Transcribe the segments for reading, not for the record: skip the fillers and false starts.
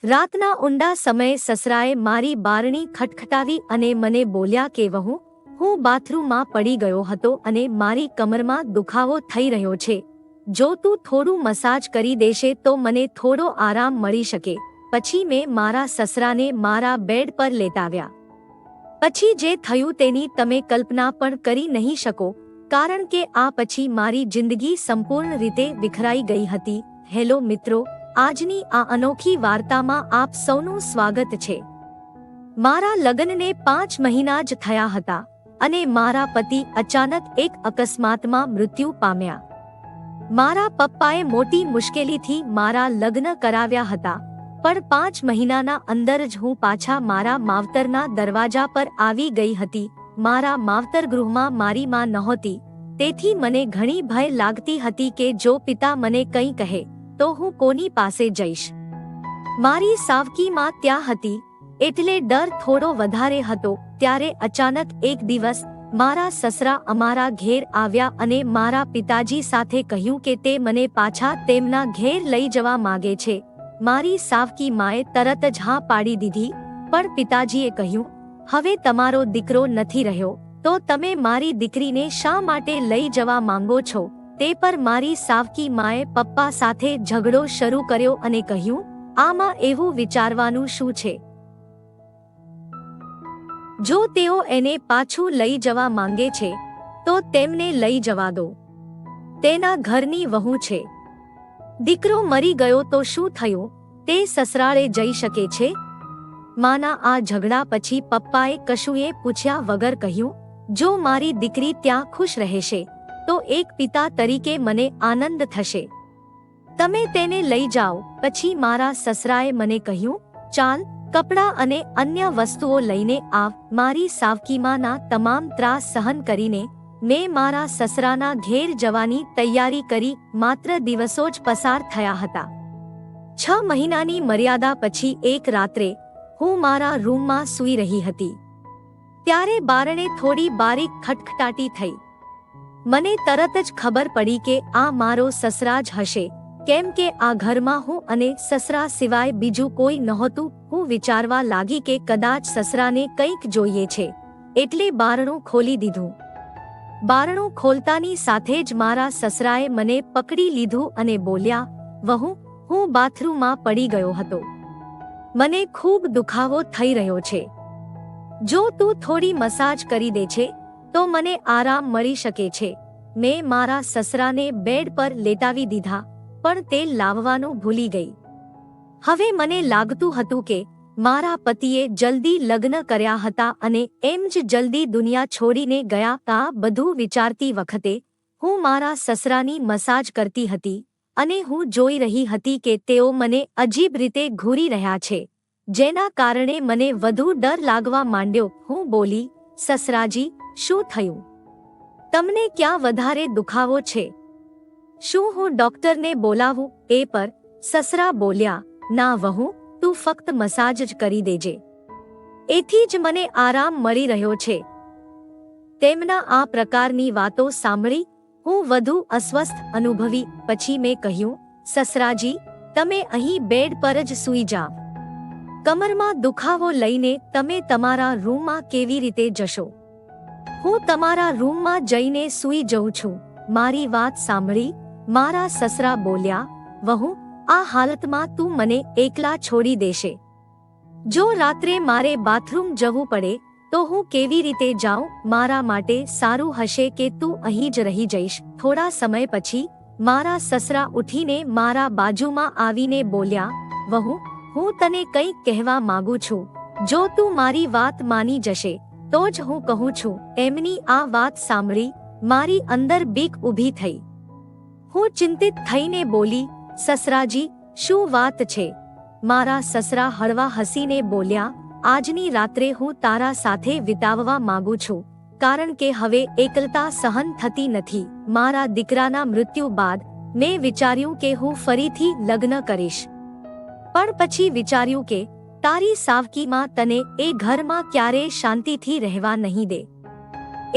રાતના ઊંડા સમયે સસરાએ મારી બારણી ખટખટાવી અને મને બોલ્યા કે વહુ, હું બાથરૂમમાં પડી ગયો હતો અને મારી કમરમાં દુખાવો થઈ રહ્યો છે. જો તું થોડું મસાજ કરી દેશે તો મને થોડો આરામ મળી શકે. પછી મેં મારા સસરાને મારા બેડ પર લેટાવ્યા. પછી જે થયું તેની તમે કલ્પના પણ કરી નહીં શકો, કારણ કે આ પછી મારી જિંદગી સંપૂર્ણ રીતે વિખરાઈ ગઈ હતી. હેલો મિત્રો, આજની આ અનોખી વાર્તામાં આપ સૌનું સ્વાગત છે. મારા લગ્નને 5 મહિના જ થયા હતા અને મારા પતિ અચાનક એક અકસ્માતમાં મૃત્યુ પામ્યા. મારા પપ્પાએ મોટી મુશ્કેલીથી મારા લગ્ન કરાવ્યા હતા, પણ 5 મહિનાના અંદર જ હું પાછા મારા માવતરના દરવાજા પર આવી ગઈ હતી. મારા માવતર ગૃહમાં મારી માં નહોતી, તેથી મને ઘણી ભય લાગતી હતી કે જો પિતા મને કંઈ કહે તો હું કોની પાસે જઈશ. મારી સાવકી માં ત્યાં હતી, એટલે ડર થોડો વધારે હતો. ત્યારે અચાનક એક દિવસ મારા સસરા અમારા ઘેર આવ્યા અને મારા પિતાજી સાથે કહ્યું કે તે મને પાછા તેમના ઘેર લઈ જવા માગે છે. મારી સાવકી માએ તરત જ હા પાડી દીધી, પણ પિતાજીએ કહ્યું, હવે તમારો દીકરો નથી રહ્યો તો તમે મારી દીકરીને શા માટે લઈ જવા માંગો છો? તે પર મારી સાવકી માએ પપ્પા સાથે ઝઘડો શરૂ કર્યો અને કહ્યું, આમાં એવું વિચારવાનું શું છે? જો તેઓ એને પાછું લઈ જવા માંગે છે તો તેમને લઈ જવા દો. તેના ઘરની વહુ છે. દીકરો મરી ગયો તો શું થયું? તે સસરાળે જઈ શકે છે. માના આ ઝઘડા પછી પપ્પાએ કશુંએ પૂછ્યા વગર કહ્યું, જો મારી દીકરી ત્યાં ખુશ રહેશે તો એક પિતા તરીકે મને આનંદ થશે. તમે તેને લઈ જાઓ. પછી મારા સસરાએ મને કહ્યું, ચાલ, કપડાં અને અન્ય વસ્તુઓ લઈને આવ. મારી સાવકીમાંના તમામ ત્રાસ સહન કરીને મેં મારા સસરાના ઘેર જવાની તૈયારી કરી. માત્ર દિવસો જ પસાર થયા હતા. 6 મહિનાની મર્યાદા પછી એક રાત્રે હું મારા રૂમમાં સૂઈ રહી હતી. ત્યારે બારણે થોડી બારીક ખટખટાટી થઈ. મને તરત જ ખબર પડી કે આ મારો સસરા જ હશે, કેમ કે આ ઘરમાં હું અને સસરા સિવાય બીજું કોઈ નહોતું. હું વિચારવા લાગી કે કદાચ સસરાને કંઈક જોઈએ છે, એટલે બારણું ખોલી દીધું. બારણું ખોલતાની સાથે જ મારા સસરાએ મને પકડી લીધું અને બોલ્યા, વહુ, હું બાથરૂમમાં પડી ગયો હતો. મને ખૂબ દુખાવો થઈ રહ્યો છે. જો તું થોડી મસાજ કરી દે છે તો મને આરામ મળી શકે છે. મેં મારા સસરાને બેડ પર લેટાવી દીધા, પણ તેલ લાવવાનું ભૂલી ગઈ. હવે મને લાગતું હતું કે મારા પતિએ જલ્દી લગ્ન કર્યા હતા અને એમ જ જલ્દી દુનિયા છોડીને ગયા. આ બધું વિચારતી વખતે હું મારા સસરાની મસાજ કરતી હતી અને હું જોઈ રહી હતી કે તેઓ મને અજીબ રીતે ઘૂરી રહ્યા છે, જેના કારણે મને વધુ ડર લાગવા માંડ્યો. હું બોલી, સસરાજી, શું થયું? તમને ક્યાં વધારે દુખાવો છે? શું હું ડોક્ટરને બોલાવું? એ પર સસરા બોલ્યા, ના વહુ, તું ફક્ત મસાજ જ કરી દેજે. એથી જ મને આરામ મળી રહ્યો છે. તેમના આ પ્રકારની વાતો સાંભળી હું વધુ અસ્વસ્થ અનુભવી. પછી મેં કહ્યું, સસરાજી, તમે અહીં બેડ પર જ સૂઈ જાઓ. કમરમાં દુખાવો લઈને તમે તમારા રૂમમાં કેવી રીતે જશો? હું તમારા રૂમમાં જઈને સૂઈ જઉં છું. મારી વાત સાંભળી મારા સસરા બોલ્યા, વહુ, આ હાલતમાં તું મને એકલા છોડી દેશે? જો રાત્રે મારે બાથરૂમ જવું પડે તો હું કેવી રીતે જાઉં? મારા માટે સારું હશે કે તું અહીં જ રહી જઈશ. થોડા સમય પછી મારા સસરા ઉઠીને મારા બાજુમાં આવીને બોલ્યા, વહુ, હું તને કંઈક કહેવા માંગુ છું. જો તું મારી વાત માની જશે તો જ હું કહું છું. એમની આ વાત સાંભળી મારી અંદર બીક ઊભી થઈ. હું ચિંતિત થઈને બોલી, સસરાજી, શું વાત છે? મારા સસરા હળવા હસીને બોલ્યા, આજની રાત્રે હું તારા સાથે વિતાવવા માંગુ છું, કારણ કે હવે એકલતા સહન થતી નથી. મારા દીકરાના મૃત્યુ બાદ મેં વિચાર્યું કે હું ફરીથી લગ્ન કરીશ, પણ પછી વિચાર્યું કે તારી સાવકીમાં તને એ ઘરમાં ક્યારેય શાંતિથી રહેવા નહીં દે,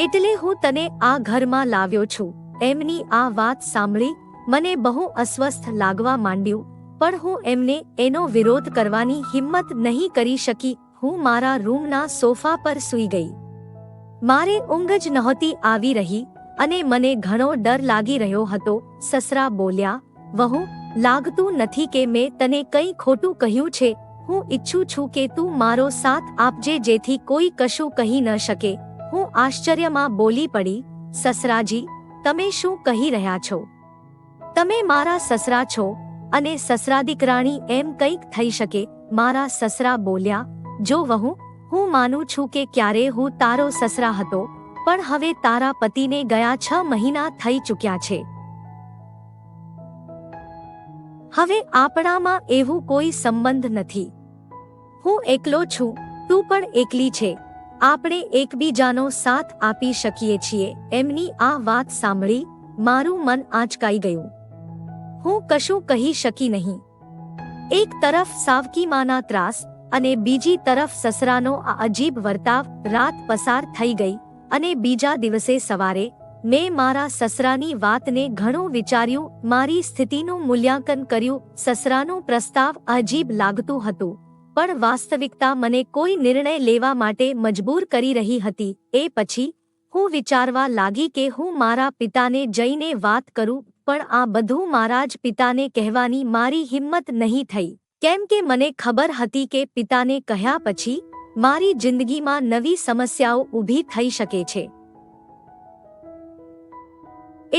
એટલે હું તને આ ઘરમાં લાવ્યો છું. એમની આ વાત સાંભળી મને બહુ અસ્વસ્થ લાગવા માંડ્યું. પણ હું એમને એનો વિરોધ કરવાની હિંમત નહીં કરી શકી. હું મારા રૂમના સોફા પર સૂઈ ગઈ. મારે ઊંઘ જ નહોતી આવી રહી અને મને ઘણો ડર લાગી રહ્યો હતો. સસરા બોલ્યા, વહુ, લાગતું નથી કે મેં તને કંઈ ખોટું કહ્યું છે. હું ઈચ્છું છું કે તું મારો સાથ આપજે જેથી કોઈ કશું કહી ન શકે. હું આશ્ચર્યમાં બોલી પડી, સસરાજી, તમે શું કહી રહ્યા છો? તમે મારા સસરા છો અને સસરા દીકરાણી એમ કંઈક થઈ શકે. મારા સસરા બોલ્યા, જો વહુ, હું માનું છું કે ક્યારે હું તારો સસરા હતો, પણ હવે તારા પતિને ગયા 6 મહિના થઈ ચૂક્યા છે. હવે આપણામાં એવું કોઈ સંબંધ નથી. હું એકલો છું, તું પણ એકલી છે. આપણે એકબીજાનો સાથ આપી શકીએ છીએ. એમની આ વાત સાંભળી મારું મન આંચકાઈ ગયું. હું કશું કહી શકી નહીં. એક તરફ સાવકીમાના ત્રાસ અને બીજી તરફ સસરાનો આ અજીબ વર્તાવ. રાત પસાર થઈ ગઈ અને બીજા દિવસે સવારે મેં મારા સસરાની વાતને ઘણું વિચાર્યું, મારી સ્થિતિનું મૂલ્યાંકન કર્યું. સસરાનો પ્રસ્તાવ અજીબ લાગતું હતું, પણ વાસ્તવિકતા મને કોઈ નિર્ણય લેવા માટે મજબૂર કરી રહી હતી. એ પછી હું વિચારવા લાગી કે હું મારા પિતાને જઈને વાત કરું, પણ આ બધું મારા જ પિતાને કહેવાની મારી હિંમત નહીં થઈ, કેમ કે મને ખબર હતી કે પિતાને કહ્યા પછી મારી જિંદગીમાં નવી સમસ્યાઓ ઊભી થઈ શકે છે.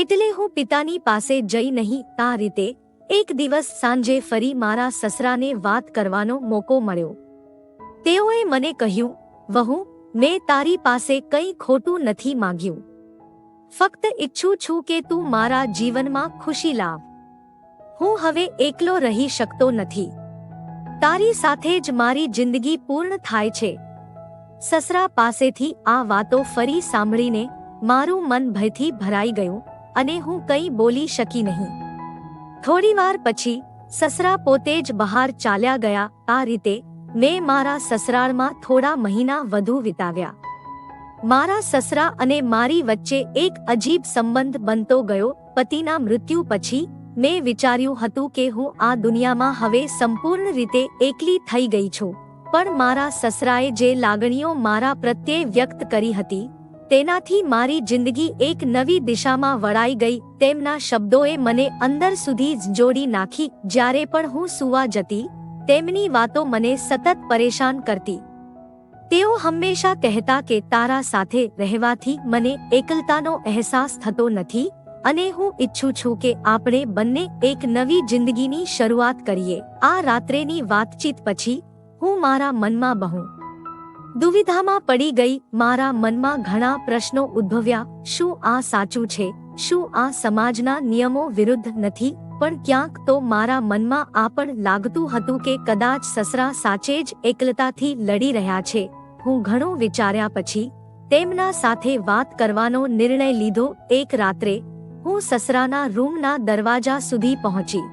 એટલે હું પિતાની પાસે જઈ નહીં. આ રીતે એક દિવસ સાંજે ફરી મારા સસરાને વાત કરવાનો મોકો મળ્યો. તેઓએ મને કહ્યું, વહુ, મેં તારી પાસે કંઈ ખોટું નથી માંગ્યું. ફક્ત ઈચ્છું છું કે તું મારા જીવનમાં ખુશી લાવ. હું હવે એકલો રહી શકતો નથી. તારી સાથે જ મારી જિંદગી પૂર્ણ થાય છે. સસરા પાસેથી આ વાતો ફરી સાંભળીને મારું મન ભયથી ભરાઈ ગયું અને હું કંઈ બોલી શકી નહીં. થોડીવાર પછી સસરા પોતે જ બહાર ચાલ્યા ગયા. આ રીતે મેં મારા સસરાળમાં થોડા મહિના વધુ વિતાવ્યા. મારા સસરા અને મારી વચ્ચે એક અજીબ સંબંધ બનતો ગયો. પતિના મૃત્યુ પછી મેં વિચાર્યું હતું કે હું આ દુનિયામાં હવે સંપૂર્ણ રીતે એકલી થઈ ગઈ છું, પણ મારા સસરાએ જે લાગણીઓ મારા પ્રત્યે વ્યક્ત કરી હતી તેનાથી મારી જિંદગી એક નવી દિશામાં વળાઈ ગઈ. તેમના શબ્દોએ મને અંદર સુધી જ જોડી નાખી. જ્યારે પણ હું સૂવા જતી, તેમની વાતો મને સતત પરેશાન કરતી. તેઓ હંમેશા કહેતા કે તારા સાથે રહેવાથી મને એકલતાનો અહેસાસ થતો નથી અને હું ઈચ્છું છું કે આપણે બંને એક નવી જિંદગીની શરૂઆત કરીએ. આ રાત્રેની વાતચીત પછી હું મારા મનમાં બહુ દુવિધામાં પડી ગઈ. મારા મનમાં ઘણા પ્રશ્નો ઉદ્ભવ્યા. શું આ સાચું છે? શું આ સમાજના નિયમો વિરુદ્ધ નથી? પણ ક્યાંક તો મારા મનમાં આ પણ લાગતું હતું કે કદાચ સસરા સાચે જ એકલતાથી લડી રહ્યા છે. હું ઘણું વિચાર્યા પછી તેમના સાથે વાત કરવાનો નિર્ણય લીધો. એક રાત્રે હું સસરાના રૂમના દરવાજા સુધી પહોંચી.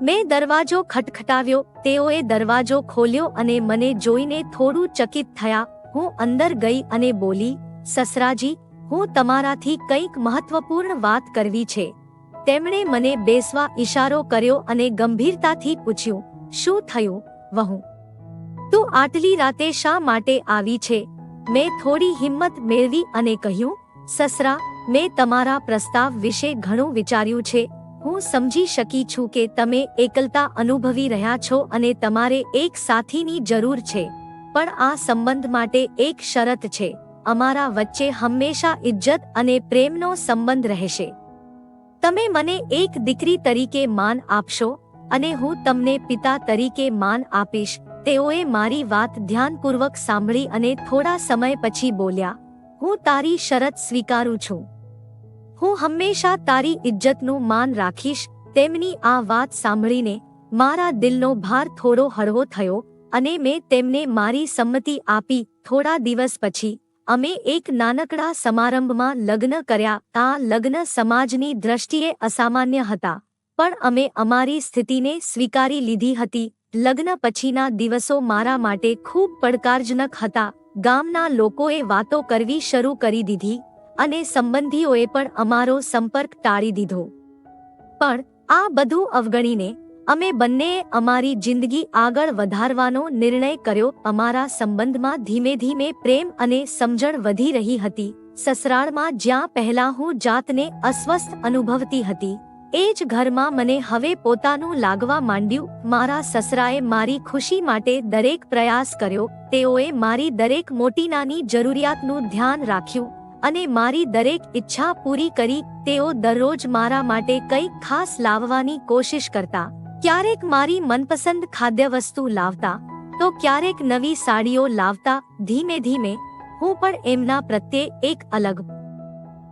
મેં દરવાજો ખટખટાવ્યો. તેઓએ દરવાજો ખોલ્યો અને મને જોઈને થોડું ચકિત થયા. હું અંદર ગઈ અને બોલી, સસરાજી, હું તમારાથી કંઈક મહત્વપૂર્ણ વાત કરવી છે. તેમણે મને બેસવા ઈશારો કર્યો અને ગંભીરતાથી પૂછ્યું, શું થયું વહુ? તું આટલી રાતે શા માટે આવી છે? મેં થોડી હિંમત મેળવી અને કહ્યું, સસરા, મેં તમારા પ્રસ્તાવ વિશે ઘણું વિચાર્યું છે. હું સમજી શકી છું કે તમે એકલતા અનુભવી રહ્યા છો અને તમારે એક સાથીની જરૂર છે, પણ આ સંબંધ માટે એક શરત છે. અમારા વચ્ચે હંમેશા ઇજ્જત અને પ્રેમનો સંબંધ રહેશે. તમે મને એક દીકરી તરીકે માન આપશો અને હું તમને પિતા તરીકે માન આપીશ. તેઓએ મારી વાત ધ્યાનપૂર્વક સાંભળી અને થોડા સમય પછી બોલ્યા, હું તારી શરત સ્વીકારું છું. હું હંમેશા તારી ઇજ્જતનું માન રાખીશ. તેમની આ વાત સાંભળીને મારા દિલનો ભાર થોડો હળવો થયો અને મેં તેમને મારી સંમતિ આપી. થોડા દિવસ પછી અમે એક નાનકડા સમારંભમાં લગ્ન કર્યા. આ લગ્ન સમાજની દ્રષ્ટિએ અસામાન્ય હતા, પણ અમે અમારી સ્થિતિને સ્વીકારી લીધી હતી. લગ્ન પછીના દિવસો મારા માટે ખૂબ પડકારજનક હતા. ગામના લોકોએ વાતો કરવી શરૂ કરી દીધી અને સંબંધીઓએ પણ અમારો સંપર્ક ટાળી દીધો. પણ આ બધું અવગણીને અમે બંનેએ અમારી જિંદગી આગળ વધારવાનો નિર્ણય કર્યો. અમારા સંબંધમાં ધીમે ધીમે પ્રેમ અને સમજણ વધી રહી હતી. સસરાળમાં જ્યાં પહેલા હું જાતને અસ્વસ્થ અનુભવતી હતી, એ જ ઘરમાં મને હવે પોતાનું લાગવા માંડ્યું. મારા સસરાએ મારી ખુશી માટે દરેક પ્રયાસ કર્યો. તેઓએ મારી દરેક મોટી નાની જરૂરિયાતનું ધ્યાન રાખ્યું અને મારી દરેક ઈચ્છા પૂરી કરી. તેઓ દરરોજ મારા માટે કંઈક ખાસ લાવવાની કોશિશ કરતા. ક્યારેક મારી મનપસંદ ખાદ્યવસ્તુ લાવતા, તો ક્યારેક નવી સાડીઓ લાવતા. ધીમે ધીમે હું પણ એમના પ્રત્યે એક અલગ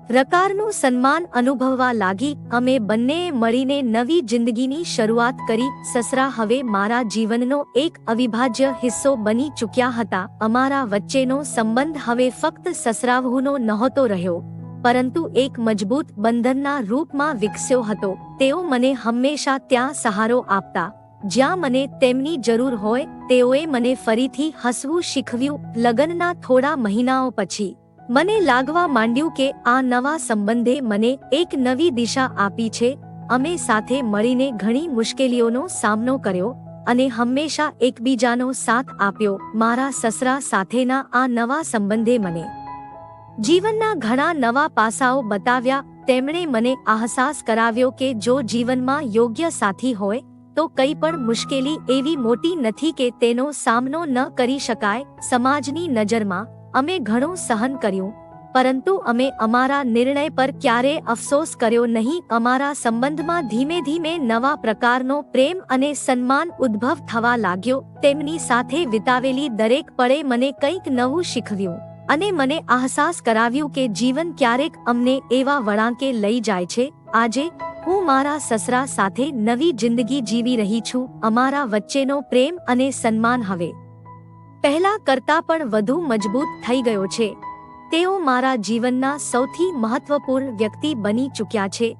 પ્રકારનું સન્માન અનુભવવા લાગી. અમે બંનેએ મળીને નવી જિંદગીની શરૂઆત કરી. સસરા હવે મારા જીવનનો એક અવિભાજ્ય હિસ્સો બની ચૂક્યા હતા. અમારા વચ્ચેનો સંબંધ હવે ફક્ત સસરાવહુનો નહોતો રહ્યો, પરંતુ એક મજબૂત બંધનના રૂપમાં વિકસ્યો હતો. તેઓ મને હંમેશા ત્યાં સહારો આપતા જ્યાં મને તેમની જરૂર હોય. તેઓએ મને ફરીથી હસવું શીખવ્યું. લગ્નના થોડા મહિનાઓ પછી મને લાગવા માંડ્યું કે આ નવા સંબંધે મને એક નવી દિશા આપી છે. અમે સાથે મળીને ઘણી મુશ્કેલીઓનો સામનો કર્યો અને હંમેશા એકબીજાનો સાથ આપ્યો. મારા સસરા સાથેના આ નવા સંબંધે મને જીવનના ઘણા નવા પાસાઓ બતાવ્યા. તેમણે મને અહેસાસ કરાવ્યો કે જો જીવનમાં યોગ્ય સાથી હોય તો કંઈ પણ મુશ્કેલી એવી મોટી નથી કે તેનો સામનો ન કરી શકાય. સમાજની નજરમાં અમે ઘણું સહન કર્યું, પરંતુ અમે અમારા નિર્ણય પર ક્યારેય અફસોસ કર્યો નહીં. અમારા સંબંધમાં ધીમે ધીમે નવા પ્રકારનો પ્રેમ અને સન્માન ઉદ્ભવ થવા લાગ્યો. તેમની સાથે વિતાવેલી દરેક પળે મને કંઈક નવું શીખવ્યું અને મને અહેસાસ કરાવ્યું કે જીવન ક્યારેક અમને એવા વળાંકે લઈ જાય છે. આજે હું મારા સસરા સાથે નવી જિંદગી જીવી રહી છું. અમારા વચ્ચેનો પ્રેમ અને સન્માન હવે પહેલા કરતાં પણ વધુ મજબૂત થઈ ગયો છે. તેઓ મારા જીવનના સૌથી મહત્વપૂર્ણ વ્યક્તિ બની ચૂક્યા છે.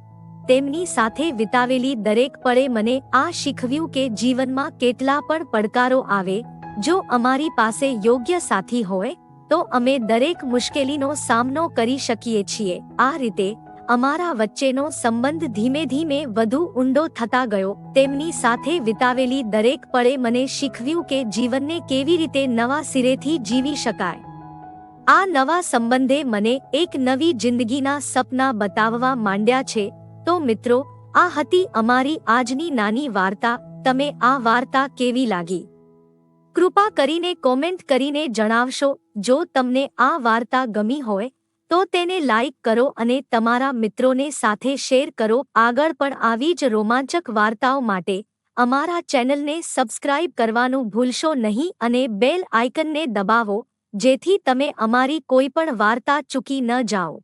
તેમની સાથે વિતાવેલી દરેક પળે મને આ શીખવ્યું કે જીવનમાં કેટલા પણ પડકારો આવે, જો અમારી પાસે યોગ્ય સાથી હોય તો અમે દરેક મુશ્કેલીનો સામનો કરી શકીએ છીએ. આ રીતે અમારા વચ્ચેનો સંબંધ ધીમે ધીમે વધુ ઊંડો થતા ગયો. તેમની સાથે વિતાવેલી દરેક પળે મને શીખવ્યું કે જીવનને કેવી રીતે નવા સિરેથી જીવી શકાય. આ નવા સંબંધે મને એક નવી જિંદગીના સપના બતાવવા માંડ્યા છે. તો મિત્રો, આ હતી અમારી આજની નાની વાર્તા. તમે આ વાર્તા કેવી લાગી? કૃપા કરીને કોમેન્ટ કરીને જણાવશો. જો તમને આ વાર્તા ગમી હોય તો તેને લાઈક કરો અને તમારા મિત્રોને સાથે શેર કરો. આગળ પણ આવી જ રોમાંચક વાર્તાઓ માટે અમારા ચેનલને સબસ્ક્રાઇબ કરવાનું ભૂલશો નહીં અને બેલ આઇકનને દબાવો, જેથી તમે અમારી કોઈ પણ વાર્તા ચૂકી ન જાઓ.